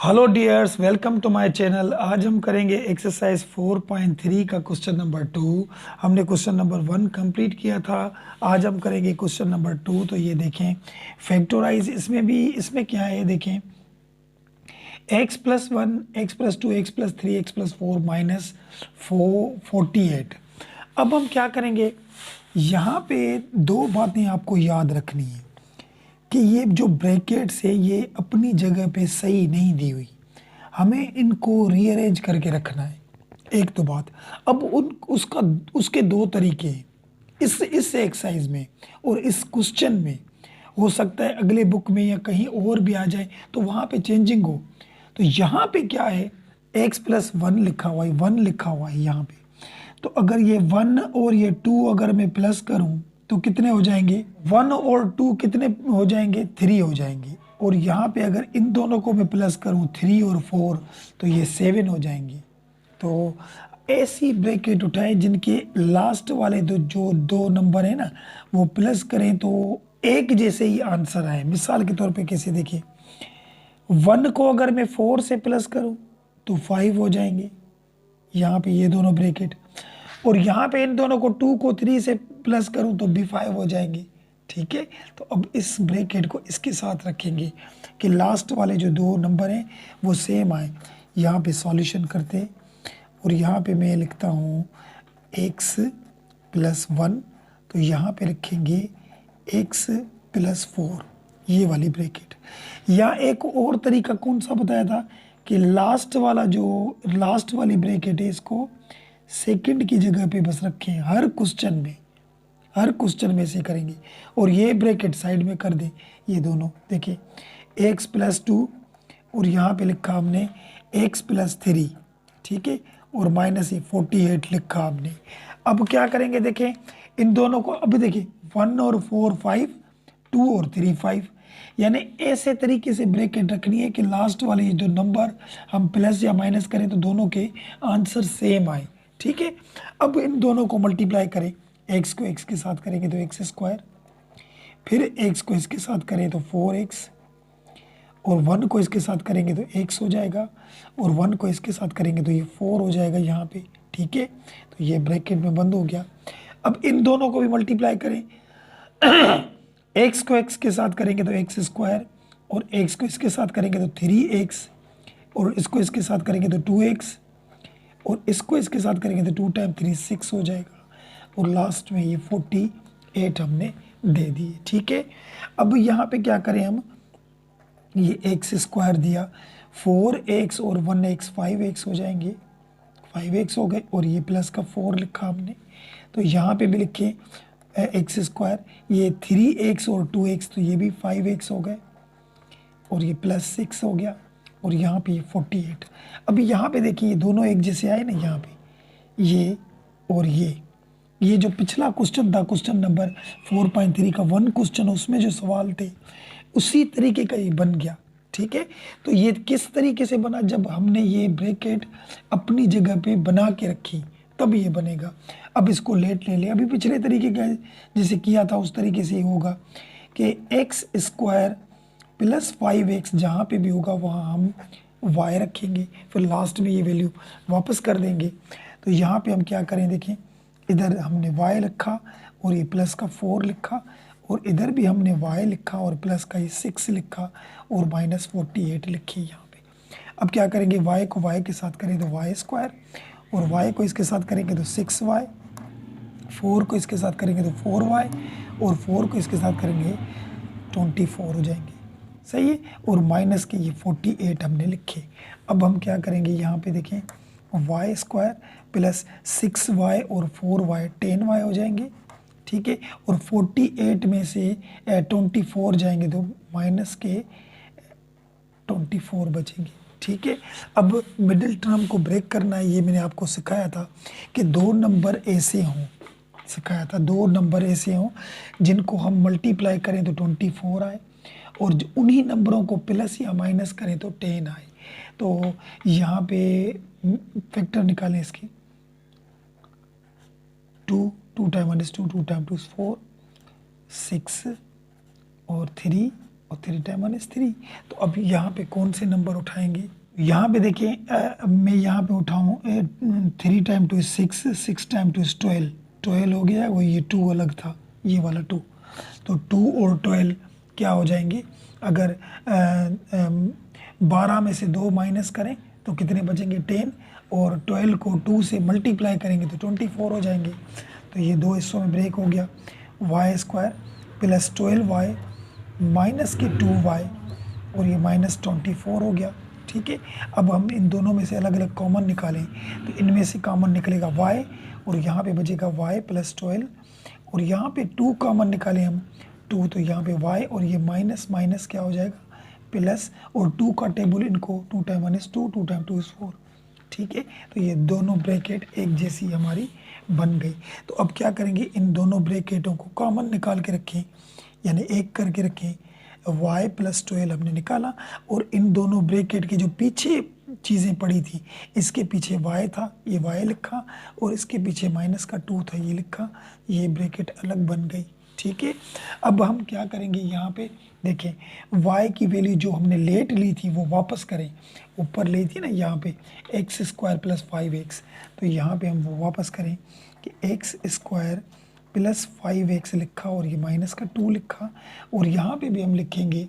Hello dears, welcome to my channel. आज हम करेंगे एक्सरसाइज 4.3 का क्वेश्चन नंबर 2। हमने क्वेश्चन नंबर 1 कंप्लीट किया था। आज हम करेंगे क्वेश्चन नंबर 2। तो ये देखें, फैक्टराइज इसमें क्या है, देखें x+1 x+2 x+3 x+4 minus 48। अब हम क्या करेंगे, यहाँ पे दो बातें आपको याद रखनी है कि ये जो ब्रैकेट्स है ये अपनी जगह पे सही नहीं दी हुई, हमें इनको रीअरेंज करके रखना है। एक तो बात। अब उसके दो तरीके हैं, इस एक्सरसाइज में और इस क्वेश्चन में। हो सकता है अगले बुक में या कहीं और भी आ जाए तो वहां पे चेंजिंग हो। तो यहाँ पे क्या है, x+1 लिखा हुआ है, 1 लिखा हुआ है यहाँ पे। तो अगर ये 1 और ये 2 अगर मैं प्लस करूं तो कितने हो जाएंगे, 1 और 2 कितने हो जाएंगे, 3 हो जाएंगे। और यहाँ पे अगर इन दोनों को मैं प्लस करूं 3 और 4 तो ये 7 हो जाएंगे। तो ऐसी ब्रैकेट उठाएं जिनके लास्ट वाले जो दो नंबर है ना वो प्लस करें तो एक जैसे ही आंसर आए। मिसाल के तौर पे कैसे, देखिए 1 को अगर मैं 4 से प्लस करूं तो 5 हो जाएंगे, यहाँ पे ये दोनों ब्रैकेट। और यहाँ पे इन दोनों को 2 को 3 से प्लस करूं तो भी 5 हो जाएंगे। ठीक है, तो अब इस ब्रैकेट को इसके साथ रखेंगे कि लास्ट वाले जो दो नंबर हैं वो सेम आए। यहाँ पे सॉल्यूशन करते हैं और यहाँ पे मैं लिखता हूँ x+1, तो यहाँ पे रखेंगे x+4, ये वाली ब्रैकेट। या एक और तरीका कौन सा बताया था कि लास्ट वाली ब्रैकेट है इसको सेकंड की जगह पे बस रखें हर क्वेश्चन में से करेंगे। और ये ब्रैकेट साइड में कर दें, ये दोनों देखिए x+2 और यहाँ पे लिखा हमने x+3, ठीक है, और माइनस 48 लिखा हमने। अब क्या करेंगे, देखें इन दोनों को, अभी देखिए 1 और 4 5, 2 और 3 5, यानी ऐसे तरीके से ब्रैकेट रखनी है कि लास्ट वाले जो नंबर हम प्लस या माइनस करें तो दोनों के आंसर सेम आए। ठीक है, अब इन दोनों को मल्टीप्लाई करें, x को x के साथ करेंगे तो x², फिर x को इसके साथ करें तो 4x, और 1 को इसके साथ करेंगे तो x हो जाएगा, और 1 को इसके साथ करेंगे तो ये 4 हो जाएगा यहाँ पे। ठीक है, तो ये ब्रैकेट में बंद हो गया। अब इन दोनों को भी मल्टीप्लाई करें, x को x के साथ करेंगे तो x², और x को इसके साथ करेंगे तो 3x, और इसको इसके साथ करेंगे तो 2x, और इसको इसके साथ करेंगे तो 2 टाइम 3 6 हो जाएगा, और लास्ट में ये 48 हमने दे दिए। ठीक है, अब यहाँ पे क्या करें हम, ये x² दिया, 4x और 1x 5x हो जाएंगे, 5x हो गए, और ये प्लस का 4 लिखा हमने। तो यहाँ पे भी लिखे x², ये 3x और 2x तो ये भी 5x हो गए, और ये +6 हो गया, और यहाँ पे ये 48। अभी यहाँ पे देखिए ये दोनों एक जैसे आए ना, यहाँ पे ये और ये जो पिछला क्वेश्चन था, क्वेश्चन नंबर 4.3 का 1 क्वेश्चन, उसमें जो सवाल थे उसी तरीके का ये बन गया। ठीक है, तो ये किस तरीके से बना, जब हमने ये ब्रैकेट अपनी जगह पे बना के रखी तब ये बनेगा। अब इसको लेट ले ले, अभी पिछले तरीके का जैसे किया था उस तरीके से ही होगा कि x² + 5x जहाँ पे भी होगा वहाँ हम y रखेंगे, फिर लास्ट में ये वैल्यू वापस कर देंगे। तो यहाँ पे हम क्या करें, देखें इधर हमने y लिखा और ये प्लस का 4 लिखा, और इधर भी हमने y लिखा और प्लस का ये 6 लिखा, और -48 लिखी यहाँ पे। अब क्या करेंगे, y को y के साथ करें तो y², और y को इसके साथ करेंगे तो 6y, 4 को इसके साथ करेंगे तो 4y, और 4 को इसके साथ करेंगे 24 हो जाएंगे। सही है, और माइनस के ये 48 हमने लिखे। अब हम क्या करेंगे, यहाँ पे देखें y² + 6y और 4y 10y हो जाएंगे। ठीक है, और 48 में से 24 जाएंगे तो माइनस के 24 बचेंगे। ठीक है, अब मिडिल टर्म को ब्रेक करना है, ये मैंने आपको सिखाया था कि दो नंबर ऐसे हों जिनको हम मल्टीप्लाई करें तो 24 आए, और उन्हीं नंबरों को प्लस या माइनस करें तो 10 आए। तो यहाँ पे फैक्टर निकालें इसकी, 2 टाइम 1 is 2, 2 टाइम 2 is 4, 6 और 3 और 3 टाइम 1 इज 3। तो अब यहाँ पे कौन से नंबर उठाएंगे? यहाँ पे देखिए मैं यहाँ पे उठाऊँ 3 टाइम 2 इज 6, 6 टाइम 2 इज 12, 12 हो गया। वो ये 2 अलग था, ये वाला 2, तो 2 और 12 क्या हो जाएंगे? अगर 12 में से 2 माइनस करें तो कितने बचेंगे? 10, और 12 को 2 से मल्टीप्लाई करेंगे तो 24 हो जाएंगे। तो ये दो हिस्सों में ब्रेक हो गया। Y square plus 12y minus के 2y और ये माइनस 24 हो गया। ठीक है, अब हम इन दोनों में से अलग अलग कॉमन निकालें तो इनमें से कॉमन निकलेगा y और यहाँ पे बचेगा y प्लस 12, और यहाँ पे 2 कॉमन निकालें हम 2, तो यहाँ पे y और ये माइनस माइनस क्या हो जाएगा? प्लस, और 2 का टेबल इनको 2 टाइम 1 इज 2, 2 टाइम 2 इज 4। ठीक है, तो ये दोनों ब्रैकेट एक जैसी हमारी बन गई। तो अब क्या करेंगे? इन दोनों ब्रैकेटों को कॉमन निकाल के रखें, यानी एक करके रखें। y प्लस 12 हमने निकाला, और इन दोनों ब्रैकेट की जो पीछे चीज़ें पड़ी थी, इसके पीछे y था, ये y लिखा, और इसके पीछे माइनस का 2 था, ये लिखा। ये ब्रैकेट अलग बन गई। ठीक है, अब हम क्या करेंगे? यहाँ पे देखें, y की वैल्यू जो हमने लेट ली थी वो वापस करें। ऊपर ली थी ना यहाँ पे एक्स स्क्वायर प्लस 5x, तो यहाँ पे हम वो वापस करें कि एक्स स्क्वायर प्लस 5x लिखा और ये माइनस का 2 लिखा, और यहाँ पे भी हम लिखेंगे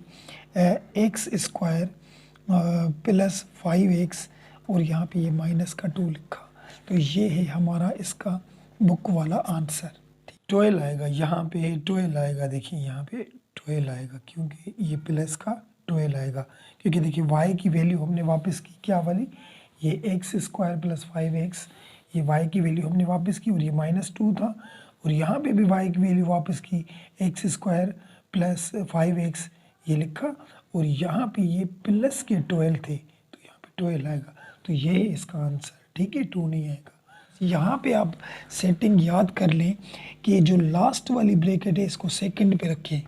एक्स स्क्वायर प्लस 5x और यहाँ पे ये माइनस का 2 लिखा। तो ये है हमारा इसका बुक वाला आंसर। 12 आएगा, यहाँ पे 12 आएगा। देखिए यहाँ पे 12 आएगा, क्योंकि ये प्लस का 12 आएगा, क्योंकि देखिए y की वैल्यू हमने वापस की, क्या वाली? ये एक्स स्क्वायर प्लस 5x, ये y की वैल्यू हमने वापस की, और ये माइनस 2 था। और यहाँ पे भी y की वैल्यू वापस की, एक्स स्क्वायर प्लस 5x, ये लिखा, और यहाँ पे ये प्लस के 12 थे, तो यहाँ पे 12 आएगा। तो ये है इसका आंसर। ठीक है, 2 नहीं आएगा। यहाँ पे आप सेटिंग याद कर लें कि जो लास्ट वाली ब्रैकेट है इसको सेकंड पे रखें,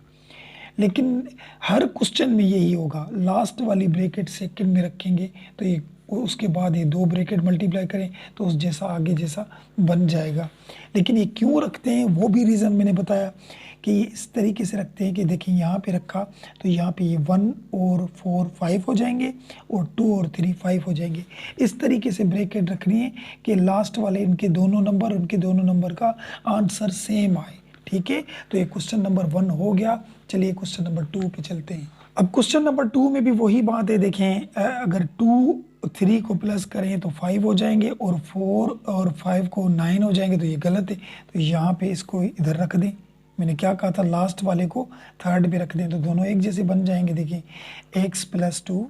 लेकिन हर क्वेश्चन में यही होगा, लास्ट वाली ब्रैकेट सेकंड में रखेंगे तो ये उसके बाद ये 2 ब्रैकेट मल्टीप्लाई करें तो उस जैसा आगे जैसा बन जाएगा। लेकिन ये क्यों रखते हैं वो भी रीज़न मैंने बताया कि इस तरीके से रखते हैं कि देखिए यहाँ पे रखा तो यहाँ पे ये 1 और 4 5 हो जाएंगे, और 2 और 3 5 हो जाएंगे। इस तरीके से ब्रैकेट रखनी है कि लास्ट वाले उनके दोनों नंबर का आंसर सेम आए। ठीक है, तो ये क्वेश्चन नंबर 1 हो गया। चलिए क्वेश्चन नंबर 2 पे चलते हैं। अब क्वेश्चन नंबर 2 में भी वही बात है। देखें, अगर 2 3 को प्लस करें तो 5 हो जाएंगे, और 4 और 5 को 9 हो जाएंगे, तो ये गलत है। तो यहाँ पे इसको इधर रख दें। मैंने क्या कहा था? लास्ट वाले को थर्ड पे रख दें, तो दोनों एक जैसे बन जाएंगे। देखिए x प्लस 2,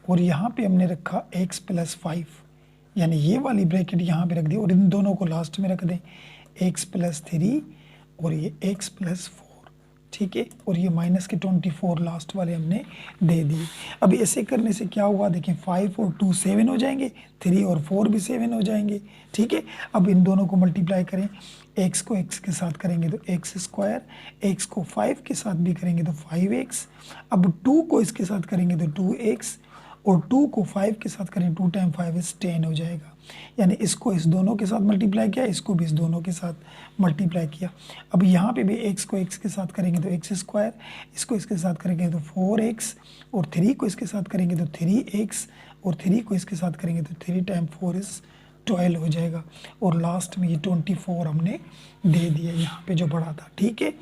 और यहाँ पे हमने रखा x प्लस 5, यानी ये वाली ब्रैकेट यहाँ पे रख दी, और इन दोनों को लास्ट में रख दें, x प्लस 3 और ये x प्लस 4। ठीक है, और ये माइनस के 24 लास्ट वाले हमने दे दिए। अब ऐसे करने से क्या हुआ? देखिए 5 और 2 7 हो जाएंगे, 3 और 4 भी 7 हो जाएंगे। ठीक है, अब इन दोनों को मल्टीप्लाई करें, x को x के साथ करेंगे तो एक्स स्क्वायर, x को 5 के साथ भी करेंगे तो 5x, अब 2 को इसके साथ करेंगे तो 2x, और 2 को 5 के साथ करें 2 टाइम 5 इज 10 हो जाएगा। यानी इसको इस दोनों के साथ मल्टीप्लाई किया, इसको भी इस दोनों के साथ मल्टीप्लाई किया। अब यहाँ पे भी x को x के साथ करेंगे तो एक्स स्क्वायर, इसको इसके साथ करेंगे तो 4x, और 3 को इसके साथ करेंगे तो 3x, और 3 को इसके साथ करेंगे तो 3 टाइम 4 इज 12 हो जाएगा। और लास्ट में ये 24 हमने दे दिया यहाँ पे जो बड़ा था। ठीक है,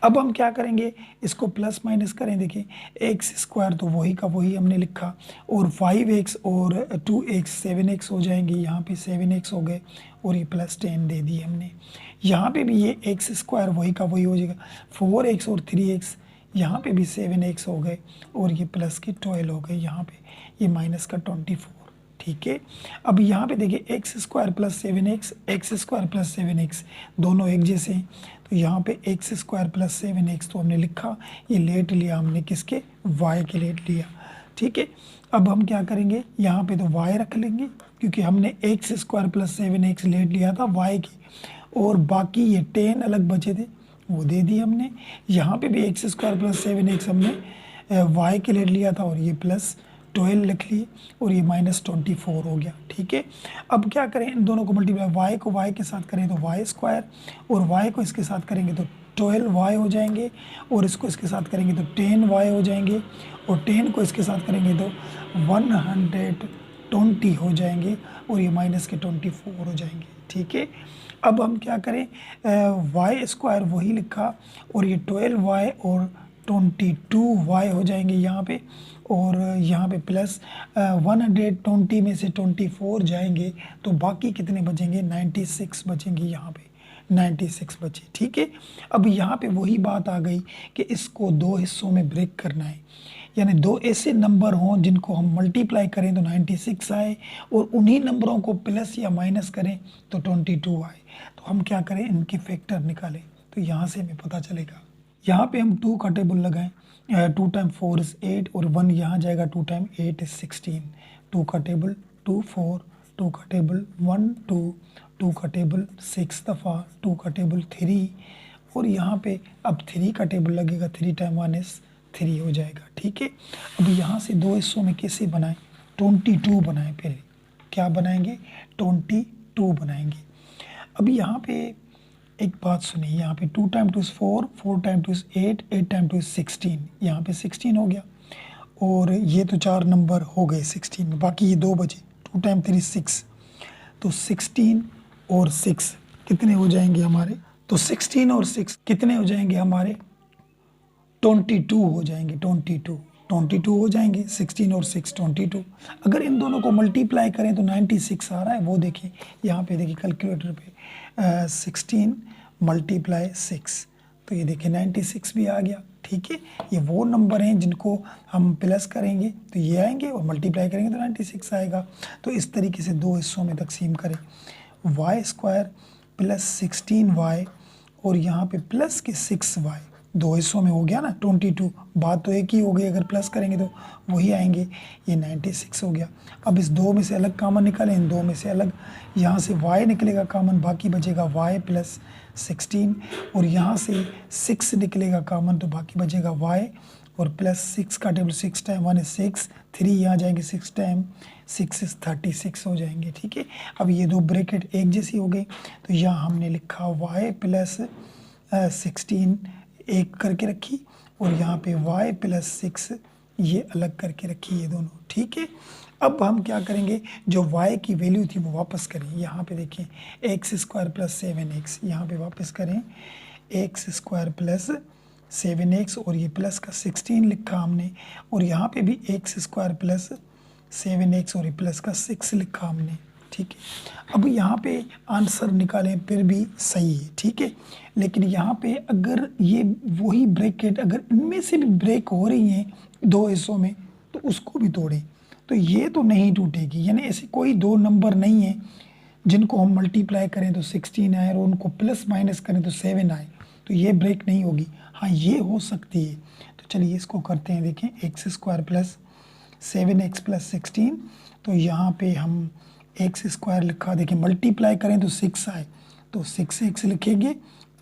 अब हम क्या करेंगे? इसको प्लस माइनस करें। देखिए एक्स स्क्वायर तो वही का वही हमने लिखा, और 5x और 2x 7x हो जाएंगे, यहाँ पे 7x हो गए, और ये प्लस 10 दे दिए हमने। यहाँ पे भी ये एक्स स्क्वायर वही का वही हो जाएगा, 4x और 3x, यहाँ पे भी 7x हो गए, और ये प्लस के 12 हो गए, यहाँ पे ये माइनस का 24। ठीक है, अब यहाँ पे देखिए x square plus 7x, x square plus 7x दोनों एक जैसे हैं, तो यहाँ पे एक्स स्क्वायर प्लस 7x तो हमने लिखा, ये लेट लिया हमने किसके? y के लेट लिया। ठीक है, अब हम क्या करेंगे? यहाँ पे तो y रख लेंगे, क्योंकि हमने x square plus 7x late लिया था y की, और बाकी ये 10 अलग बचे थे वो दे दिए हमने। यहाँ पे भी एक्स स्क्वायर प्लस 7x हमने y के लेट लिया था, और ये प्लस 12 लिख लिए, और ये माइनस 24 हो गया। ठीक है, अब क्या करें? इन दोनों को मल्टीप्लाई, y को y के साथ करें तो y स्क्वायर, और y को इसके साथ करेंगे तो 12y हो जाएंगे, और इसको इसके साथ करेंगे तो 10y हो जाएंगे, और 10 को इसके साथ करेंगे तो 120 हो जाएंगे, और ये माइनस के 24 हो जाएंगे। ठीक है, अब हम क्या करें, वाई स्क्वायर वही लिखा, और ये 12y और 22y हो जाएंगे यहाँ पे, और यहाँ पे प्लस 120 में से 24 जाएंगे तो बाकी कितने बचेंगे, 96 बचेंगे, यहाँ पे 96 बचे। ठीक है, अब यहाँ पे वही बात आ गई कि इसको दो हिस्सों में ब्रेक करना है, यानी दो ऐसे नंबर हों जिनको हम मल्टीप्लाई करें तो 96 आए, और उन्हीं नंबरों को प्लस या माइनस करें तो 22 आए। तो हम क्या करें, इनके फैक्टर निकालें, तो यहाँ से हमें पता चलेगा। यहाँ पे हम 2 का टेबल लगाएं, 2 टाइम 4 इज़ 8, और 1 यहाँ जाएगा, 2 टाइम 8 इज़ 16। 2 का टेबल 2 4, 2 का टेबल 1 2, 2 का टेबल 6 दफ़ा, 2 का टेबल 3, और यहाँ पे अब 3 का टेबल लगेगा, 3 टाइम 1 इज़ 3 हो जाएगा। ठीक है, अब यहाँ से दो हिस्सों में कैसे बनाएं, 22 बनाएं, पहले क्या बनाएंगे, 22 बनाएंगे। अब यहाँ पे एक बात सुनिए, यहाँ पे 2 time 2 is 4, 4 time 2 is 8, 8 time 2 is 16, यहाँ पे 16 हो गया, और ये तो 4 नंबर हो गए 16 में, बाकी ये 2 बचे, 2 टाइम 3 6, तो 16 और 6 कितने हो जाएंगे हमारे, तो 16 और 6 कितने हो जाएंगे हमारे, 22 हो जाएंगे, 22 हो जाएंगे, 16 और 6 22। अगर इन दोनों को मल्टीप्लाई करें तो 96 आ रहा है, वो देखिए यहाँ पे, देखिए कैलकुलेटर पे 16 मल्टीप्लाई 6, तो ये देखिए 96 भी आ गया। ठीक है, ये वो नंबर हैं जिनको हम प्लस करेंगे तो ये आएंगे, और मल्टीप्लाई करेंगे तो 96 आएगा। तो इस तरीके से दो हिस्सों में तकसीम करें, वाई स्क्वायर प्लस 16y, और यहाँ पे प्लस के 6y, दो हिस्सों में हो गया ना 22, बात तो एक ही हो गई, अगर प्लस करेंगे तो वही आएंगे, ये 96 हो गया। अब इस दो में से अलग कामन निकालें, इन दो में से अलग, यहाँ से y निकलेगा कामन, बाकी बचेगा y प्लस 16, और यहाँ से 6 निकलेगा कामन, तो बाकी बचेगा y और प्लस 6 का टेबल, 6 टाइम 1 इज़ 6, 3 यहाँ जाएंगे, 6 टाइम 6 इज़ 36 हो जाएंगे। ठीक है, अब ये दो ब्रैकेट एक जैसी हो गई, तो यहाँ हमने लिखा y प्लस 16 एक करके रखी, और यहाँ पे y प्लस 6 ये अलग करके रखी, ये दोनों। ठीक है, अब हम क्या करेंगे, जो y की वैल्यू थी वो वापस करें, यहाँ पे देखें एक्स स्क्वायर प्लस 7x, यहाँ पे वापस करें एक्स स्क्वायर प्लस 7x, और ये प्लस का 16 लिखा हमने, और यहाँ पे भी एक्स स्क्वायर प्लस 7x, और ये प्लस का 6 लिखा हमने। ठीक है, अब यहाँ पे आंसर निकालें फिर भी सही है। ठीक है, लेकिन यहाँ पे अगर ये वही ब्रैकेट अगर इनमें से भी ब्रेक हो रही हैं दो हिस्सों में, तो उसको भी तोड़ें, तो ये तो नहीं टूटेगी, यानी ऐसे कोई दो नंबर नहीं है जिनको हम मल्टीप्लाई करें तो 16 आए, और उनको प्लस माइनस करें तो 7 आए, तो ये ब्रेक नहीं होगी। हाँ, ये हो सकती है, तो चलिए इसको करते हैं। देखें x square plus 7x plus 16, तो यहाँ पे हम एक्स स्क्वायर लिखा, देखिए मल्टीप्लाई करें तो 6 आए, तो 6x लिखेंगे,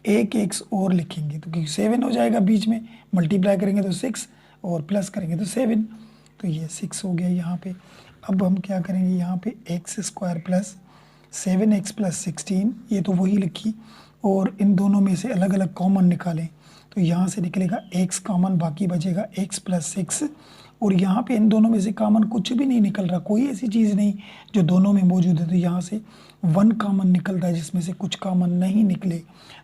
एक एक्स और लिखेंगे, तो क्योंकि 7 हो जाएगा बीच में, मल्टीप्लाई करेंगे तो 6 और प्लस करेंगे तो 7, तो ये 6 हो गया यहाँ पे। अब हम क्या करेंगे, यहाँ पे x square plus 7x plus 16, ये तो वही लिखी, और इन दोनों में से अलग अलग कॉमन निकालें, तो यहाँ से निकलेगा x कॉमन, बाकी बचेगा x प्लस 6, और यहाँ पे इन दोनों में से कॉमन कुछ भी नहीं निकल रहा, कोई ऐसी चीज़ नहीं जो दोनों में मौजूद है, तो यहाँ से 1 कॉमन निकलता है जिसमें से कुछ कॉमन नहीं निकले,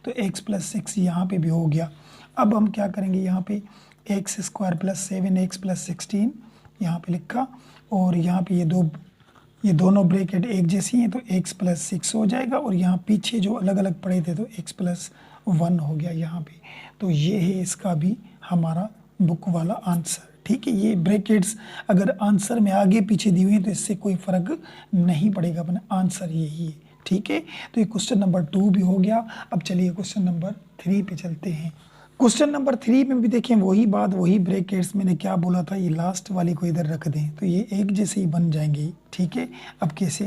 तो x प्लस 6 यहाँ पे भी हो गया। अब हम क्या करेंगे, यहाँ पे x square plus 7x plus 16 यहाँ पे लिखा, और यहाँ पे ये दोनों ब्रैकेट एक जैसी हैं, तो x प्लस 6 हो जाएगा, और यहाँ पीछे जो अलग अलग पड़े थे तो x प्लस 1 हो गया यहाँ पे। तो ये है इसका भी हमारा बुक वाला आंसर। ठीक है, ये ब्रैकेट्स अगर आंसर में आगे पीछे दी हुई हैं तो इससे कोई फ़र्क नहीं पड़ेगा, अपना आंसर यही है। ठीक है, तो ये क्वेश्चन नंबर 2 भी हो गया। अब चलिए क्वेश्चन नंबर 3 पे चलते हैं। क्वेश्चन नंबर 3 में भी देखें वही बात, वही ब्रैकेट्स, मैंने क्या बोला था, ये लास्ट वाली को इधर रख दें तो ये एक जैसे ही बन जाएंगे। ठीक है, अब कैसे,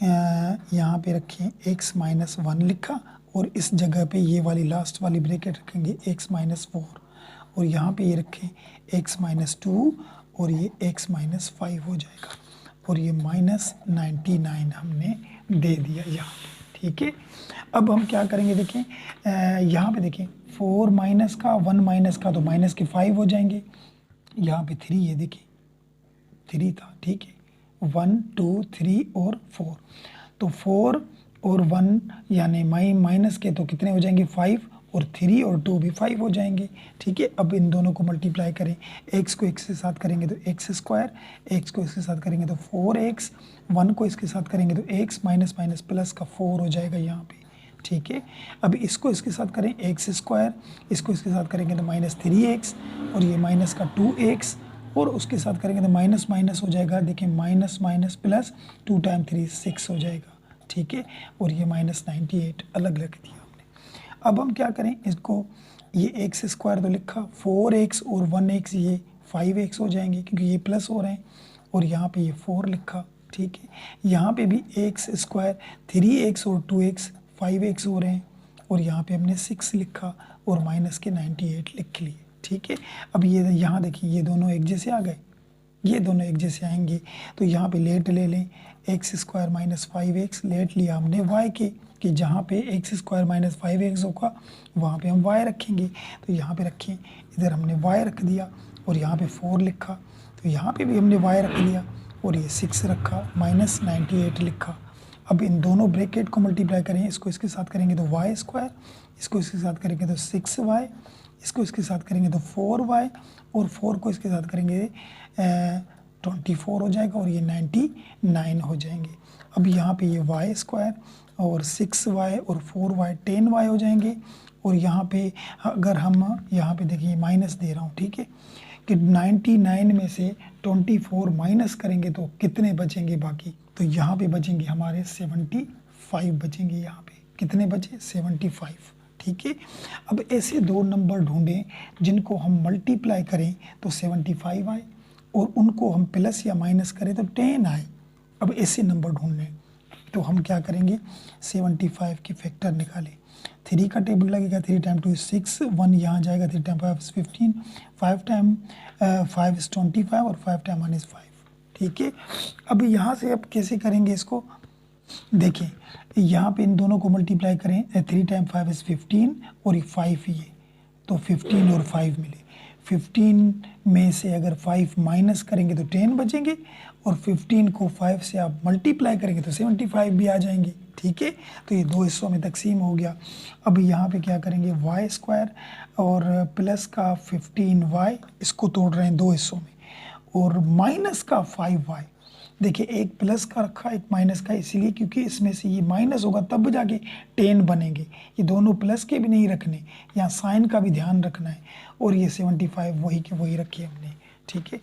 यहाँ पे रखें x माइनस 1 लिखा, और इस जगह पे ये वाली लास्ट वाली ब्रैकेट रखेंगे x माइनस 4, और यहाँ पे ये रखें x माइनस 2, और ये x माइनस 5 हो जाएगा, और ये माइनस 99 हमने दे दिया यहाँ पे। ठीक है, अब हम क्या करेंगे, देखें यहाँ पे देखें 4 माइनस का 1 माइनस का तो माइनस के 5 हो जाएंगे। यहाँ पे 3 है, देखिए 3 था, ठीक है। 1 2 3 और 4, तो 4 और 1 यानी माइनस के तो कितने हो जाएंगे 5, और 3 और 2 भी 5 हो जाएंगे, ठीक है। अब इन दोनों को मल्टीप्लाई करें, x को x के साथ करेंगे तो x स्क्वायर, x को इसके साथ करेंगे तो 4x, 1 को इसके साथ करेंगे तो x माइनस माइनस प्लस का 4 हो जाएगा यहाँ पे, ठीक है। अब इसको इसके साथ करें एक्स स्क्वायर, इसको इसके साथ करेंगे तो माइनस 3x, और ये माइनस का 2x, और उसके साथ करेंगे तो माइनस माइनस हो जाएगा, देखिए माइनस माइनस प्लस 2 टाइम 3 6 हो जाएगा, ठीक है। और ये माइनस 98 अलग रख दिया हमने। अब हम क्या करें, इसको ये एक्स स्क्वायर तो लिखा, 4x और 1x ये 5x हो जाएंगे क्योंकि ये प्लस हो रहे हैं, और यहाँ पे ये 4 लिखा, ठीक है। यहाँ पे भी एक्स स्क्वायर 3x और 2x 5x हो रहे हैं, और यहाँ पे हमने 6 लिखा और माइनस के 98 लिख लिए, ठीक है। अब ये यहाँ देखिए ये दोनों एक जैसे आ गए, ये दोनों एक जैसे आएंगे, तो यहाँ पे लेट ले लें, x square minus 5x late लिया हमने y के, कि जहाँ पे एक्स स्क्वायर माइनस 5x होगा वहाँ पे हम y रखेंगे, तो यहाँ पे रखें, इधर हमने y रख दिया, और यहाँ पे 4 लिखा, तो यहाँ पे भी हमने y रख लिया, और ये 6 रखा, माइनस 98 लिखा। अब इन दोनों ब्रैकेट को मल्टीप्लाई करें, इसको इसके साथ करेंगे तो y स्क्वायर, इसको इसके साथ करेंगे तो 6y, इसको इसके साथ करेंगे तो 4y, और 4 को इसके साथ करेंगे 24 हो जाएगा, और ये 99 हो जाएंगे। अब यहाँ पे ये y स्क्वायर और 6y और 4y 10y हो जाएंगे, और यहाँ पे अगर हम यहाँ पे देखिए माइनस दे रहा हूँ, ठीक है, कि 99 में से 24 माइनस करेंगे तो कितने बचेंगे बाकी, तो यहाँ पे बचेंगे हमारे 75 बचेंगे, यहाँ पे कितने बचे 75, ठीक है। अब ऐसे दो नंबर ढूंढें जिनको हम मल्टीप्लाई करें तो 75 आए, और उनको हम प्लस या माइनस करें तो 10 आए। अब ऐसे नंबर ढूंढने तो हम क्या करेंगे, 75 के फैक्टर निकालें, 3 का टेबल लगेगा, 3 टाइम 2 is 6, 1 यहाँ जाएगा, 3 टाइम 5 is 15, 5 टाइम 5 is 25, और 5 टाइम 1 is 5, ठीक है। अब यहाँ से अब कैसे करेंगे इसको, देखिए यहाँ पे इन दोनों को मल्टीप्लाई करें, 3 टाइम 5 is 15, और ये 5 ही है, तो 15 और 5 मिले, 15 में से अगर 5 माइनस करेंगे तो 10 बचेंगे, और 15 को 5 से आप मल्टीप्लाई करेंगे तो 75 भी आ जाएंगे, ठीक है। तो ये दो हिस्सों में तकसीम हो गया। अब यहाँ पे क्या करेंगे, y स्क्वायर और प्लस का 15y, इसको तोड़ रहे हैं दो हिस्सों में, और माइनस का 5y, देखिए एक प्लस का रखा एक माइनस का, इसीलिए क्योंकि इसमें से ये माइनस होगा तब जाके 10 बनेंगे, ये दोनों प्लस के भी नहीं रखने, यहाँ साइन का भी ध्यान रखना है, और ये 75 वही के वही रखे हमने, ठीक है।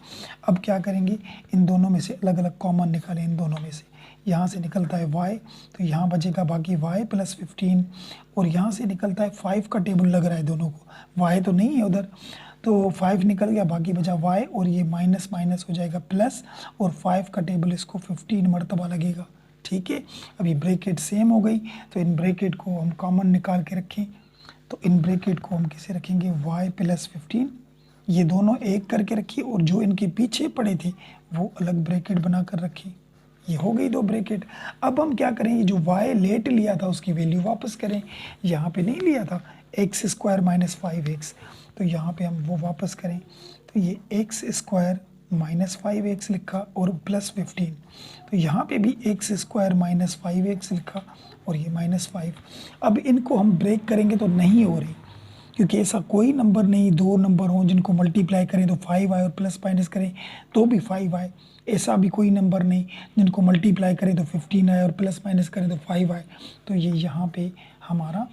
अब क्या करेंगे, इन दोनों में से अलग अलग कॉमन निकालें, इन दोनों में से यहाँ से निकलता है y, तो यहाँ बचेगा बाकी y प्लस 15, और यहाँ से निकलता है 5 का टेबल लग रहा है दोनों को, y तो नहीं है उधर, तो 5 निकल गया, बाकी बचा y, और ये माइनस माइनस हो जाएगा प्लस, और 5 का टेबल इसको 15 मरतबा लगेगा, ठीक है। अब ये ब्रैकेट सेम हो गई, तो इन ब्रैकेट को हम कॉमन निकाल के रखें, तो इन ब्रैकेट को हम कैसे रखेंगे, y प्लस 15, ये दोनों एक करके रखिए, और जो इनके पीछे पड़े थे वो अलग ब्रैकेट बना कर रखिए, ये हो गई दो ब्रैकेट। अब हम क्या करें, ये जो y लेट लिया था उसकी वैल्यू वापस करें, यहाँ पे नहीं लिया था एक्स स्क्वायर माइनस 5x, तो यहाँ पे हम वो वापस करें, तो ये एक्स स्क्वायर माइनस 5x लिखा और प्लस 15, तो यहाँ पे भी एक्स स्क्वायर माइनस 5x लिखा और ये माइनस 5। अब इनको हम ब्रेक करेंगे तो नहीं हो रही, क्योंकि ऐसा कोई नंबर नहीं, दो नंबर हों जिनको मल्टीप्लाई करें तो 5 आए और प्लस माइनस करें तो भी 5 आए, ऐसा भी कोई नंबर नहीं जिनको मल्टीप्लाई करें तो 15 आए और प्लस माइनस करें तो 5 आए, तो ये यहाँ पे हमारा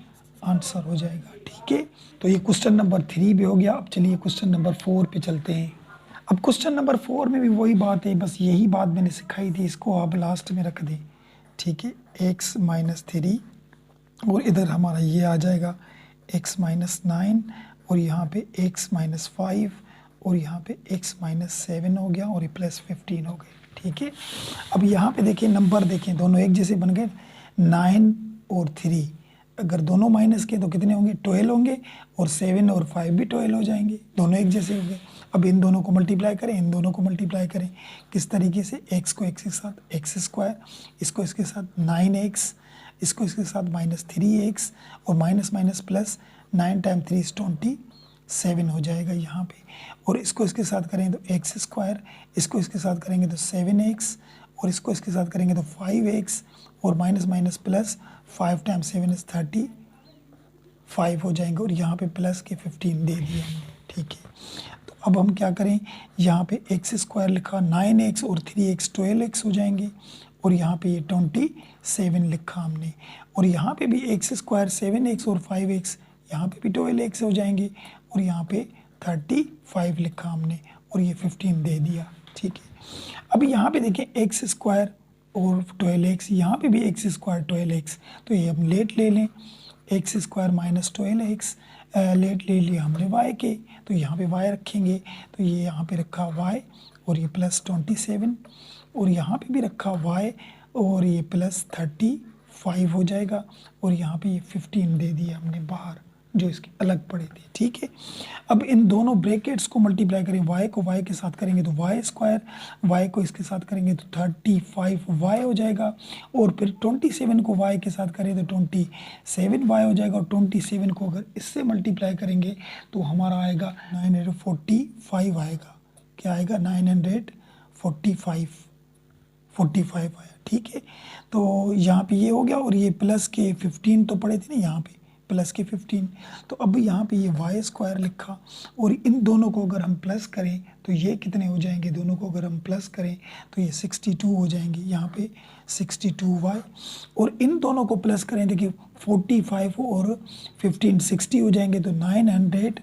आंसर हो जाएगा, ठीक है। तो ये क्वेश्चन नंबर 3 भी हो गया। अब चलिए क्वेश्चन नंबर 4 पे चलते हैं। अब क्वेश्चन नंबर 4 में भी वही बात है, बस यही बात मैंने सिखाई थी, इसको आप लास्ट में रख दें, ठीक है। x माइनस 3, और इधर हमारा ये आ जाएगा x माइनस 9, और यहाँ पे x माइनस 5, और यहाँ पे x माइनस 7 हो गया, और ये प्लस 15 हो गए, ठीक है। अब यहाँ पे देखिए नंबर देखें, दोनों एक जैसे बन गए, 9 और 3, अगर दोनों माइनस के तो कितने होंगे, 12 होंगे, और 7 और 5 भी 12 हो जाएंगे, दोनों एक जैसे हो गए। अब इन दोनों को मल्टीप्लाई करें, इन दोनों को मल्टीप्लाई करें, किस तरीके से, x को x के साथ x स्क्वायर, इसको इसके साथ 9x, इसको इसके साथ माइनस 3x, और minus minus plus 9 time 3 is 27 हो जाएगा यहाँ पे। और इसको इसके साथ करें तो एक्स स्क्वायर, इसको इसके साथ करेंगे तो 7x, और इसको इसके साथ करेंगे तो 5x, और minus minus plus 5 time 7 is 35 हो जाएंगे, और यहाँ पे प्लस के 15 दे दिए हमने, ठीक है। तो अब हम क्या करें, यहाँ पे एक्स स्क्वायर लिखा, 9x और 3x 12x हो जाएंगे, और यहाँ पे ये 27 लिखा हमने, और यहाँ पे भी एक्स स्क्वायर 7x और 5x, यहाँ पे भी 12x हो जाएंगे, और यहाँ पे 35 लिखा हमने, और ये 15 दे दिया, ठीक है। अब यहाँ पे देखें एक्स स्क्वायर और 12x, यहाँ पे भी एक्स स्क्वायर 12x, तो ये हम लेट ले लें, x square minus 12x, late ले लिया हमने y के, तो यहाँ पे y रखेंगे, तो ये यहाँ पे रखा y, और ये प्लस 27, और यहाँ पे भी रखा y, और ये प्लस 35 हो जाएगा, और यहाँ पे ये 15 दे दिया हमने बाहर, जो इसके अलग पड़े थे, ठीक है। अब इन दोनों ब्रैकेट्स को मल्टीप्लाई करें, y को y के साथ करेंगे तो y स्क्वायर, y को इसके साथ करेंगे तो 35y हो जाएगा, और फिर 27 को y के साथ करें तो 27y हो जाएगा, और 27 को अगर इससे मल्टीप्लाई करेंगे तो हमारा आएगा 945 आएगा, क्या आएगा 945 आया, ठीक है। तो यहाँ पे ये हो गया, और ये प्लस के 15 तो पड़े थे ना यहाँ पे, प्लस के 15, तो अब यहाँ पे ये वाई स्क्वायर लिखा, और इन दोनों को अगर हम प्लस करें तो ये कितने हो जाएंगे, दोनों को अगर हम प्लस करें तो ये 62 हो जाएंगे, यहाँ पे 62y, और इन दोनों को प्लस करें, देखिए 45 और 15 60 हो जाएंगे, तो 900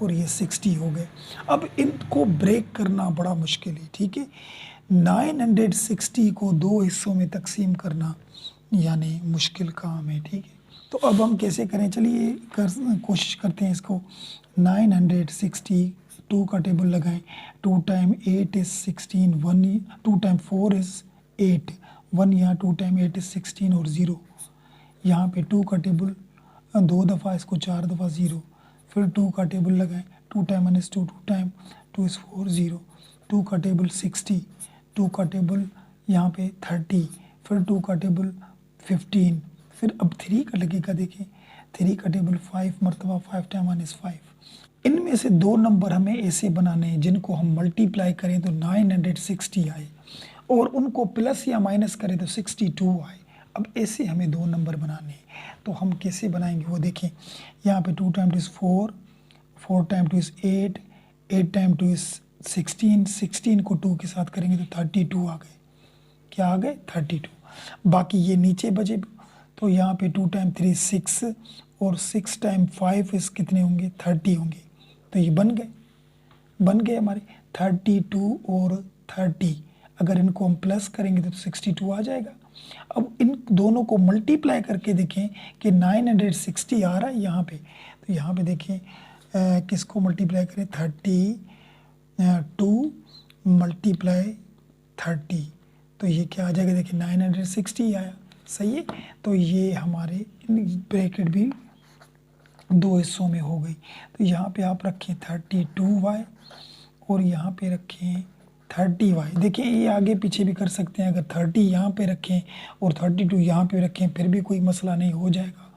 और ये 60 हो गए। अब इनको ब्रेक करना बड़ा मुश्किल है, ठीक है। 960 को दो हिस्सों में तकसीम करना यानी मुश्किल काम है, ठीक है। तो अब हम कैसे करें, चलिए कोशिश करते हैं इसको। 960, 2 का टेबल लगाएं, 2 टाइम 8 इज 16, 1 2 टाइम 4 इज 8, 1 यहाँ 2 टाइम 8 इज 16, और 0 यहाँ पे 2 का टेबल 2 दफ़ा, इसको 4 दफ़ा 0, फिर 2 का टेबल लगाएं, 2 टाइम 1 इज 2, 2 टाइम 2 इज 4, 0, 2 का टेबल 60, 2 का टेबल यहाँ पे 30, फिर 2 का टेबल 15, फिर अब 3 का लगेगा, देखें 3 का टेबल 5 मरतबा, 5 टाइम 1 इज 5। इनमें से दो नंबर हमें ऐसे बनाने हैं जिनको हम मल्टीप्लाई करें तो 960 आए, और उनको प्लस या माइनस करें तो 62 आए। अब ऐसे हमें दो नंबर बनाने हैं, तो हम कैसे बनाएंगे वो देखें। यहाँ पे 2 time 2 is 4, 4 time 2 is 8, 8 time 2 is 16, 16 को 2 के साथ करेंगे तो 32 आ गए, क्या आ गए 32। बाकी ये नीचे बचे, तो यहाँ पे 2 टाइम 3 6, और 6 टाइम 5 इस कितने होंगे 30 होंगे, तो ये बन गए हमारे 32 और 30। अगर इनको हम प्लस करेंगे तो 62 आ जाएगा। अब इन दोनों को मल्टीप्लाई करके देखें कि 960 आ रहा है यहाँ पे, तो यहाँ पे देखें किसको मल्टीप्लाई करें, 32 मल्टीप्लाई 30, तो ये क्या आ जाएगा, देखिए 960 आया, सही है। तो ये हमारे ब्रैकेट भी दो हिस्सों में हो गई। तो यहाँ पे आप रखें 32y, और यहाँ पे रखें 30y। देखिए ये आगे पीछे भी कर सकते हैं, अगर 30 यहाँ पे रखें और 32 यहाँ पे रखें फिर भी कोई मसला नहीं, हो जाएगा।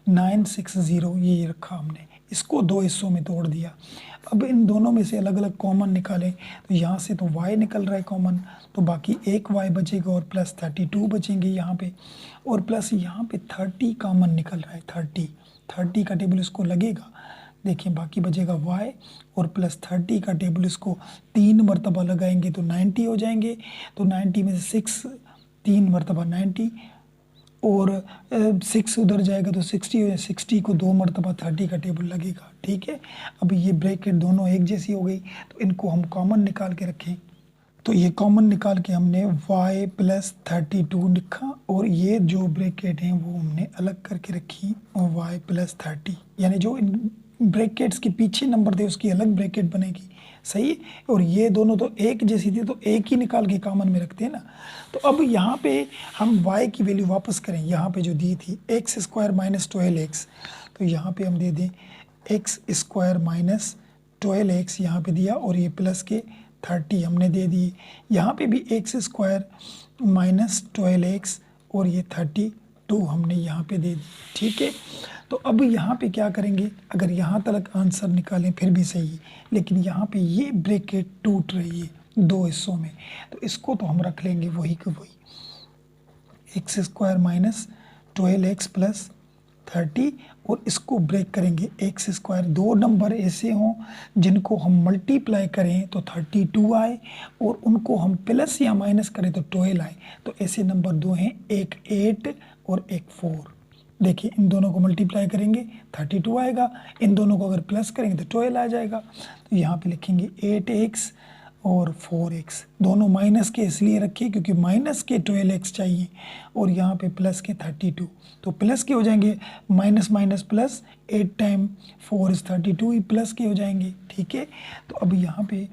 960 ये रखा हमने, इसको दो हिस्सों में तोड़ दिया। अब इन दोनों में से अलग अलग कॉमन निकालें, तो यहाँ से तो y निकल रहा है कॉमन, तो बाकी एक y बचेगा, और प्लस 32 बचेंगे यहाँ पे, और प्लस यहाँ पे 30 कॉमन निकल रहा है, 30 का टेबल इसको लगेगा, देखिए बाकी बचेगा y, और प्लस 30 का टेबल इसको 3 मरतबा लगाएंगे तो 90 हो जाएंगे, तो 90 में से 6 3 मरतबा 90, और 6 उधर जाएगा तो 60 हो, 60 को 2 मरतबा 30 का टेबल लगेगा, ठीक है। अब ये ब्रैकेट दोनों एक जैसी हो गई, तो इनको हम कॉमन निकाल के रखें, तो ये कॉमन निकाल के हमने y प्लस 32 लिखा, और ये जो ब्रैकेट हैं वो हमने अलग करके रखी, और y प्लस 30, यानी जो इन ब्रैकेट्स के पीछे नंबर थे उसकी अलग ब्रैकेट बनेगी, सही है। और ये दोनों तो एक जैसी थी तो एक ही निकाल के कॉमन में रखते हैं ना। तो अब यहाँ पे हम y की वैल्यू वापस करें, यहाँ पे जो दी थी एक्स स्क्वायर माइनस 12x, तो यहाँ पे हम दे दें एक्स स्क्वायर माइनस 12x यहाँ पे दिया, और ये प्लस के 30 हमने दे दिए। यहाँ पे भी एक्स स्क्वायर माइनस 12x और ये 32 हमने यहाँ पे दे दी, ठीक है। तो अब यहाँ पे क्या करेंगे, अगर यहाँ तक आंसर निकालें फिर भी सही है, लेकिन यहाँ पे ये ब्रैकेट टूट रही है दो हिस्सों में, तो इसको तो हम रख लेंगे वही का वही, x square minus 12x plus 30, और इसको ब्रेक करेंगे एक्स स्क्वायर। दो नंबर ऐसे हों जिनको हम मल्टीप्लाई करें तो 32 आए, और उनको हम प्लस या माइनस करें तो 12 आए। तो ऐसे नंबर दो हैं, एक 8 और एक 4। देखिए इन दोनों को मल्टीप्लाई करेंगे 32 आएगा, इन दोनों को अगर प्लस करेंगे तो 12 आ जाएगा। तो यहाँ पे लिखेंगे 8x और 4x, दोनों माइनस के इसलिए रखे क्योंकि माइनस के 12x चाहिए, और यहाँ पे प्लस के 32, तो प्लस के हो जाएंगे, minus minus plus, 8 time 4 is 32, he plus के हो जाएंगे। ठीक है, तो अब यहाँ पे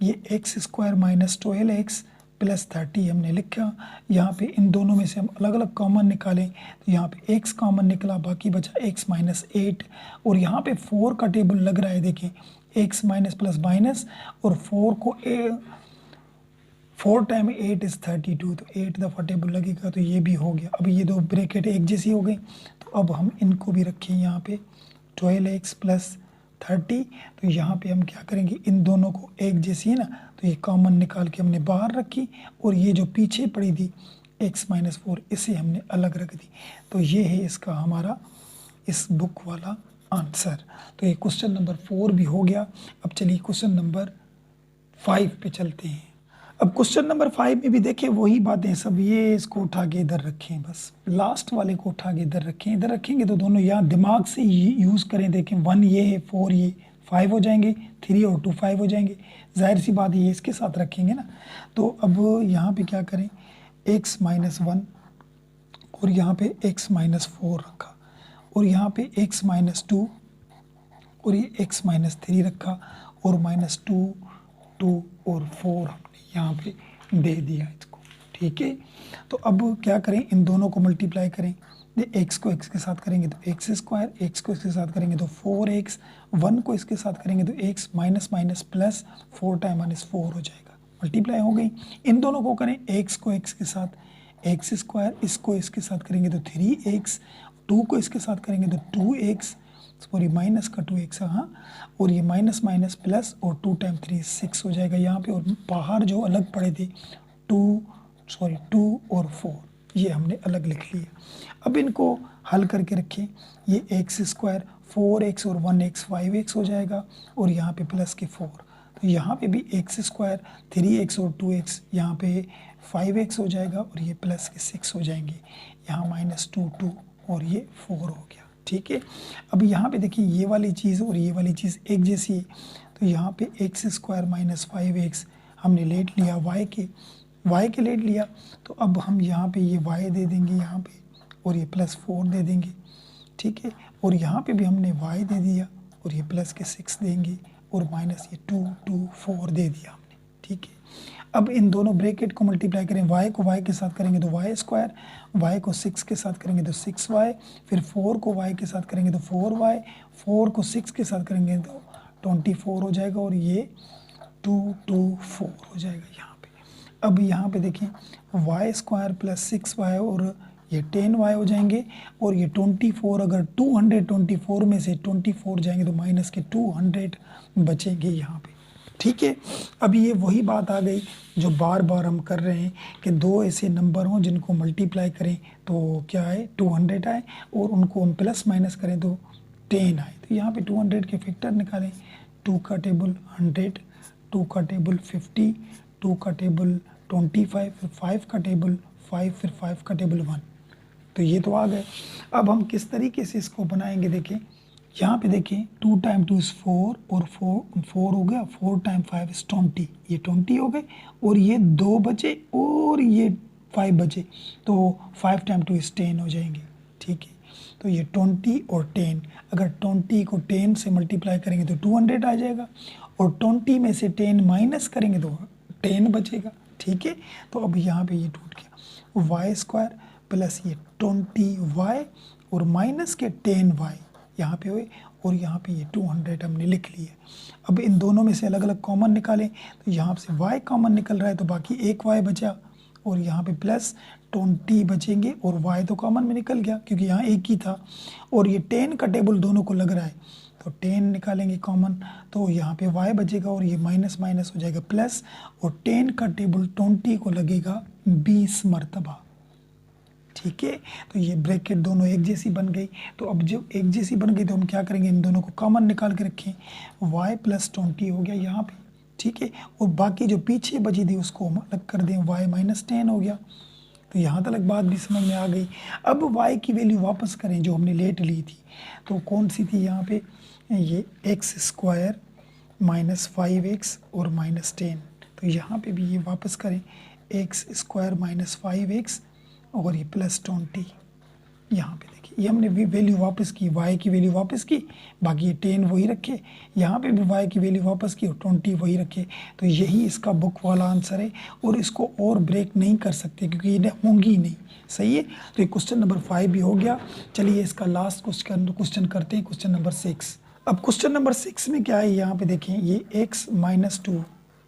ये x square minus 12x plus 30 हमने लिखा। यहाँ पे इन दोनों में से हम अलग अलग कॉमन निकालें, तो यहाँ पे x कॉमन निकला, बाकी बचा x माइनस 8, और यहाँ पे 4 का टेबल लग रहा है, देखें x माइनस प्लस माइनस, और 4 को 4 टाइम 8 इज 32, तो 8 दफ़ा टेबल लगेगा, तो ये भी हो गया। अब ये दो ब्रैकेट एक जैसी हो गई, तो अब हम इनको भी रखें यहाँ पे 12x प्लस 30, तो यहाँ पे हम क्या करेंगे, इन दोनों को एक जैसी है ना, तो ये कॉमन निकाल के हमने बाहर रखी, और ये जो पीछे पड़ी थी x माइनस 4 इसे हमने अलग रख दी। तो ये है इसका हमारा इस बुक वाला आंसर। तो ये क्वेश्चन नंबर 4 भी हो गया। अब चलिए क्वेश्चन नंबर 5 पे चलते हैं। अब क्वेश्चन नंबर 5 में भी देखें वही बातें सब, ये इसको उठा के इधर रखें, बस लास्ट वाले को उठा के इधर रखें। इधर रखेंगे तो दोनों यहाँ दिमाग से यूज़ करें, देखें 1 ये है, 4 ये, 5 हो जाएंगे, 3 और 2 5 हो जाएंगे। जाहिर सी बात ये इसके साथ रखेंगे ना। तो अब यहाँ पे क्या करें, x माइनस 1 और यहाँ पे x माइनस 4 रखा, और यहाँ पे x माइनस 2 और ये x माइनस 3 रखा, और माइनस 2 2 और 4 हमने यहाँ पे दे दिया इसको। ठीक है, तो अब क्या करें, इन दोनों को मल्टीप्लाई करें, x को x के साथ करेंगे तो एक्स स्क्वायर, x को इसके साथ करेंगे तो 4x, 1 को इसके साथ करेंगे तो x minus minus plus 4 time 1 is 4 हो जाएगा, मल्टीप्लाई हो गई। इन दोनों को करें, x को x के साथ एक्स स्क्वायर, इसको इसके साथ करेंगे तो 3x, 2 को इसके साथ करेंगे तो 2x, सॉरी माइनस का 2x, हाँ, और ये माइनस माइनस प्लस, और 2 टाइम 3 6 हो जाएगा यहाँ पे, और बाहर जो अलग पड़े थे 2 और 4 ये हमने अलग लिख लिया। अब इनको हल करके रखें, ये एक्स स्क्वायर 4x और 1x 5x हो जाएगा, और यहाँ पे प्लस के 4, तो यहाँ पे भी एक्स स्क्वायर 3x और 2x, यहाँ पे 5x हो जाएगा, और ये प्लस के 6 हो जाएंगे, यहाँ माइनस 2 और ये 4 हो गया। ठीक है, अब यहाँ पे देखिए ये वाली चीज़ और ये वाली चीज़ एक जैसी है, तो यहाँ पे एक्स स्क्वायर माइनस 5x हमने लेट लिया y के लेट लिया, तो अब हम यहाँ पे ये y दे देंगे यहाँ पे, और ये प्लस 4 दे देंगे। ठीक है, और यहाँ पे भी हमने y दे दिया, और ये प्लस के 6 देंगे, और माइनस ये 2 4 दे दिया हमने। ठीक है, अब इन दोनों ब्रैकेट को मल्टीप्लाई करें, y को y के साथ करेंगे तो y स्क्वायर, y को 6 के साथ करेंगे तो 6y, फिर 4 को y के साथ करेंगे तो 4y, 4 को 6 के साथ करेंगे तो 24 हो जाएगा, और ये 2 4 हो जाएगा यहाँ पे। अब यहाँ पे देखें y स्क्वायर प्लस 6y और ये 10y हो जाएंगे, और ये 24, अगर 224 में से 24 जाएंगे तो माइनस के 200 बचेंगे यहाँ पे। ठीक है, अब ये वही बात आ गई जो बार बार हम कर रहे हैं कि दो ऐसे नंबर हों जिनको मल्टीप्लाई करें तो क्या आए, 200 आए, और उनको हम प्लस माइनस करें तो 10 आए। तो यहाँ पे 200 के फैक्टर निकालें, 2 का टेबल 100, 2 का टेबल 50, 2 का टेबल 25, फिर 5 का टेबल 5, फिर 5 का टेबल 1, तो ये तो आ गए। अब हम किस तरीके से इसको बनाएंगे, देखें यहाँ पे देखें 2 टाइम 2 इज़ 4, और 4 हो गया, 4 टाइम 5 इज़ 20, ये 20 हो गए, और ये 2 बचे और ये 5 बचे, तो 5 टाइम 2 इज़ 10 हो जाएंगे। ठीक है, तो ये 20 और 10, अगर 20 को 10 से मल्टीप्लाई करेंगे तो 200 आ जाएगा, और 20 में से 10 माइनस करेंगे तो 10 बचेगा। ठीक है, तो अब यहाँ पे ये टूट गया, वाई स्क्वायर प्लस ये 20y और माइनस के 10y यहाँ पे हुए, और यहाँ पे ये 200 हमने लिख लिया। अब इन दोनों में से अलग अलग कॉमन निकालें, तो यहाँ से y कॉमन निकल रहा है तो बाकी एक y बचा, और यहाँ पे प्लस 20 बचेंगे और y तो कॉमन में निकल गया क्योंकि यहाँ एक ही था और ये 10 का टेबल दोनों को लग रहा है तो 10 निकालेंगे कॉमन तो यहाँ पे y बचेगा और ये माइनस माइनस हो जाएगा प्लस और 10 का टेबल 20 को लगेगा 20 मरतबा। ठीक है, तो ये ब्रैकेट दोनों एक जैसी बन गई। तो अब जब एक जैसी बन गई तो हम क्या करेंगे, इन दोनों को कॉमन निकाल के रखें, y प्लस 20 हो गया यहाँ पे। ठीक है, और बाकी जो पीछे बची थी उसको हम अलग कर दें, y माइनस 10 हो गया। तो यहाँ तक बात भी समझ में आ गई। अब y की वैल्यू वापस करें जो हमने लेट ली थी, तो कौन सी थी यहाँ पे, ये एक्स स्क्वायर माइनस 5x और माइनस 10। तो यहाँ पे भी ये वापस करें, एक्स स्क्वायर माइनस 5x और ये प्लस 20। यहाँ पे देखिए ये हमने भी वैल्यू वापस की, y की वैल्यू वापस की, बाकी ये 10 वही रखे, यहाँ पे भी y की वैल्यू वापस की और 20 वही रखे। तो यही इसका बुक वाला आंसर है और इसको और ब्रेक नहीं कर सकते क्योंकि ये होंगी नहीं। सही है, तो ये क्वेश्चन नंबर 5 भी हो गया। चलिए इसका लास्ट क्वेश्चन करते हैं, क्वेश्चन नंबर 6। अब क्वेश्चन नंबर 6 में क्या है, यहाँ पे देखें ये x माइनस 2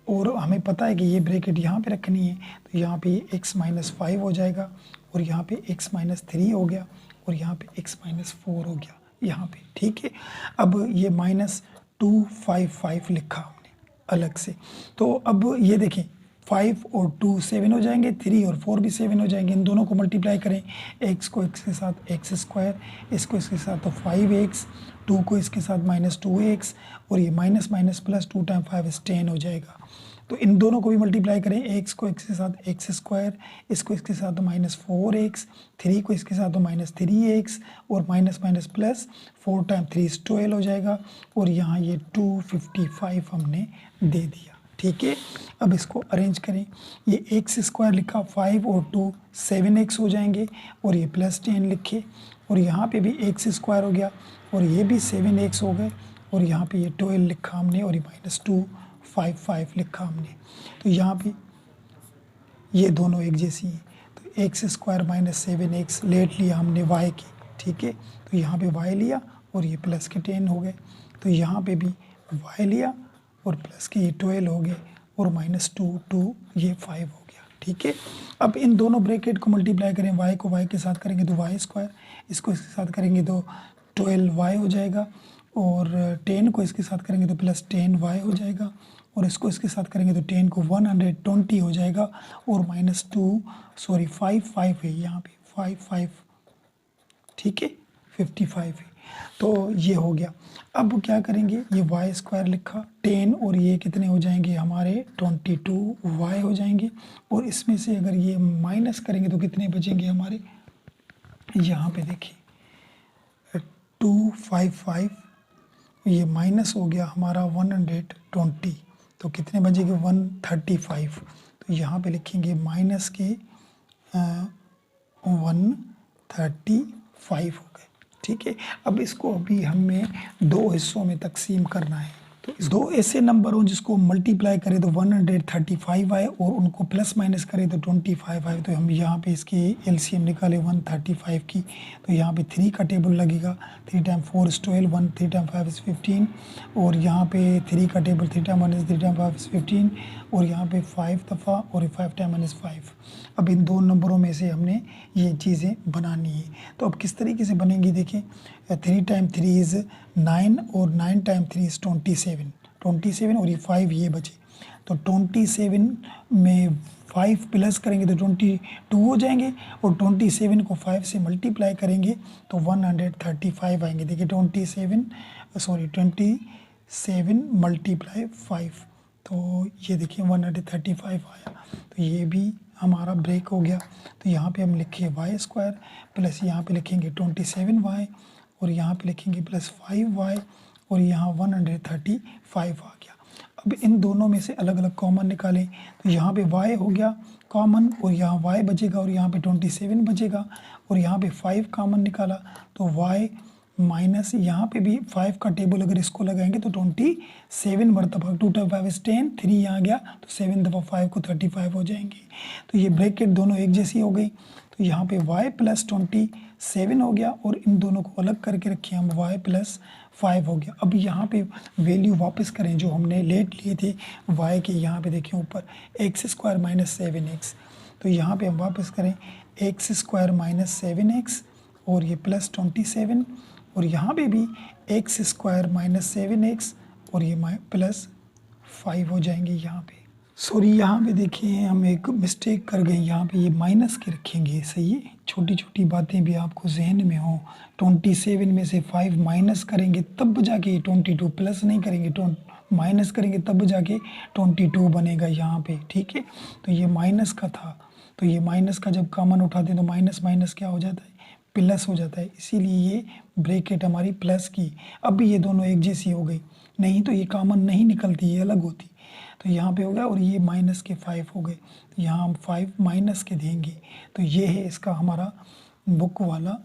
और हमें पता है कि ये ब्रैकेट यहाँ पे रखनी है, तो यहाँ पे ये x माइनस 5 हो जाएगा और यहाँ पे x माइनस 3 हो गया और यहाँ पे x माइनस 4 हो गया यहाँ पे। ठीक है, अब ये माइनस 255 लिखा हमने अलग से। तो अब ये देखें 5 और 2 7 हो जाएंगे, 3 और 4 भी 7 हो जाएंगे। इन दोनों को मल्टीप्लाई करें, x को x के साथ एक्स स्क्वायर, इसको इसके साथ तो 5x, 2 को इसके साथ माइनस 2x और ये minus minus plus 2 time 5 is 10 हो जाएगा। तो इन दोनों को भी मल्टीप्लाई करें, x को x के साथ एक्स स्क्वायर, इसको इसके साथ तो माइनस 4x, 3 को इसके साथ तो माइनस 3x और minus minus plus 4 time 3 is 12 हो जाएगा और यहाँ ये 255 हमने दे दिया। ठीक है, अब इसको अरेंज करें, ये एक्स स्क्वायर लिखा, 5 और 2 7x हो जाएंगे और ये प्लस 10 लिखे और यहाँ पे भी एक्स स्क्वायर हो गया और ये भी 7x हो गए और यहाँ पे ये 12 लिखा हमने और ये माइनस 255 लिखा हमने। तो यहाँ पे ये दोनों एक जैसी हैं, तो x square minus 7x late लिया हमने y की। ठीक है, तो यहाँ पे y लिया और ये प्लस के 10 हो गए, तो यहाँ पे भी y लिया और प्लस के ये 12 हो गए और माइनस 2 ये 5 हो गया। ठीक है, अब इन दोनों ब्रैकेट को मल्टीप्लाई करें, y को y के साथ करेंगे तो y स्क्वायर, इसको इसके साथ करेंगे तो 12y हो जाएगा और 10 को इसके साथ करेंगे तो प्लस 10y हो जाएगा और इसको इसके साथ करेंगे तो 10 को 120 हो जाएगा और माइनस 5 है यहाँ पे 5। ठीक है, 55 है, तो ये हो गया। अब क्या करेंगे, ये y स्क्वायर लिखा, 10 और ये कितने हो जाएंगे हमारे 22y हो जाएंगे और इसमें से अगर ये माइनस करेंगे तो कितने बचेंगे हमारे, यहाँ पे देखिए 255, ये माइनस हो गया हमारा 120, तो कितने बचेंगे 135। तो यहाँ पे लिखेंगे माइनस के 135 हो गए। ठीक है, अब इसको अभी हमें 2 हिस्सों में तकसीम करना है। तो इस 2 ऐसे नंबर हों जिसको मल्टीप्लाई करें तो 135 आए और उनको प्लस माइनस करें तो 25 आए। तो हम यहाँ पे इसकी एलसीएम निकाले 135 की, तो यहाँ पे 3 का टेबल लगेगा, 3 टाइम 4 इज 12, 1 3 टाइम 5 इज 15 और यहाँ पे 3 का table 3 time 1 is 3 time 5 is 15 और यहाँ पे 5 दफ़ा और 5 टाइम 1 इज 5। अब इन 2 नंबरों में से हमने ये चीज़ें बनानी है। तो अब किस तरीके से बनेंगी, देखें 3 टाइम 3 इज़ 9 और 9 टाइम 3 इज़ 27 और ये 5 ये बचे, तो 27 में 5 प्लस करेंगे तो 22 हो जाएंगे और 27 को 5 से मल्टीप्लाई करेंगे तो 135 आएंगे। देखिए 27 मल्टीप्लाई 5, तो ये देखिए 135 आया। तो ये भी हमारा ब्रेक हो गया। तो यहाँ पे हम लिखे y स्क्वायर प्लस यहाँ पे लिखेंगे 27y और यहाँ पे लिखेंगे प्लस 5y और यहाँ 135 आ गया। अब इन दोनों में से अलग अलग कॉमन निकालें, तो यहाँ पे y हो गया कॉमन और यहाँ y बचेगा और यहाँ पे 27 बचेगा और यहाँ पे 5 कॉमन निकाला तो y माइनस यहाँ पे भी 5 का टेबल अगर इसको लगाएंगे तो 27 मरतबा 2 टाइम 5 इज 10, 3 यहाँ गया तो 7 दफ़ा 5 को 35 हो जाएंगे। तो ये ब्रैकेट दोनों एक जैसी हो गई। तो यहाँ पे y प्लस 27 हो गया और इन दोनों को अलग करके रखे हम y प्लस 5 हो गया। अब यहाँ पे वैल्यू वापस करें जो हमने लेट लिए थे y के, यहाँ पे देखें ऊपर एक्स स्क्वायर माइनस 7x, तो यहाँ पे हम वापस करें एक्स स्क्वायर माइनस 7x और ये प्लस 27 और यहाँ पे भी एक्स स्क्वायर माइनस 7x और ये प्लस 5 हो जाएंगे यहाँ पे। सॉरी यहाँ पे देखिए हम एक मिस्टेक कर गए, यहाँ पे ये माइनस के रखेंगे, सही है। छोटी छोटी बातें भी आपको जहन में हो। 27 में से 5 माइनस करेंगे तब जाके 22, प्लस नहीं करेंगे, माइनस करेंगे तब जाके 22 बनेगा यहाँ पे, ठीक है। तो ये माइनस का था, तो ये माइनस का जब कॉमन उठाते हैं तो माइनस माइनस क्या हो जाता है, प्लस हो जाता है, इसीलिए ये ब्रैकेट हमारी प्लस की। अब भी ये दोनों एक जैसी हो गई, नहीं तो ये कॉमन नहीं निकलती, ये अलग होती। तो यहाँ पे हो गया और ये माइनस के 5 हो गए, तो यहाँ हम 5 माइनस के देंगे। तो ये है इसका हमारा बुक वाला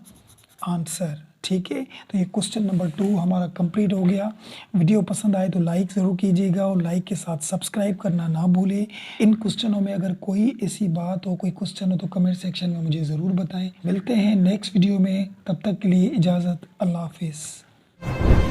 आंसर, ठीक है। तो ये क्वेश्चन नंबर 2 हमारा कंप्लीट हो गया। वीडियो पसंद आए तो लाइक ज़रूर कीजिएगा और लाइक के साथ सब्सक्राइब करना ना भूलें। इन क्वेश्चनों में अगर कोई ऐसी बात हो, कोई क्वेश्चन हो तो कमेंट सेक्शन में मुझे ज़रूर बताएं। मिलते हैं नेक्स्ट वीडियो में, तब तक के लिए इजाज़त, अल्लाह हाफिज़।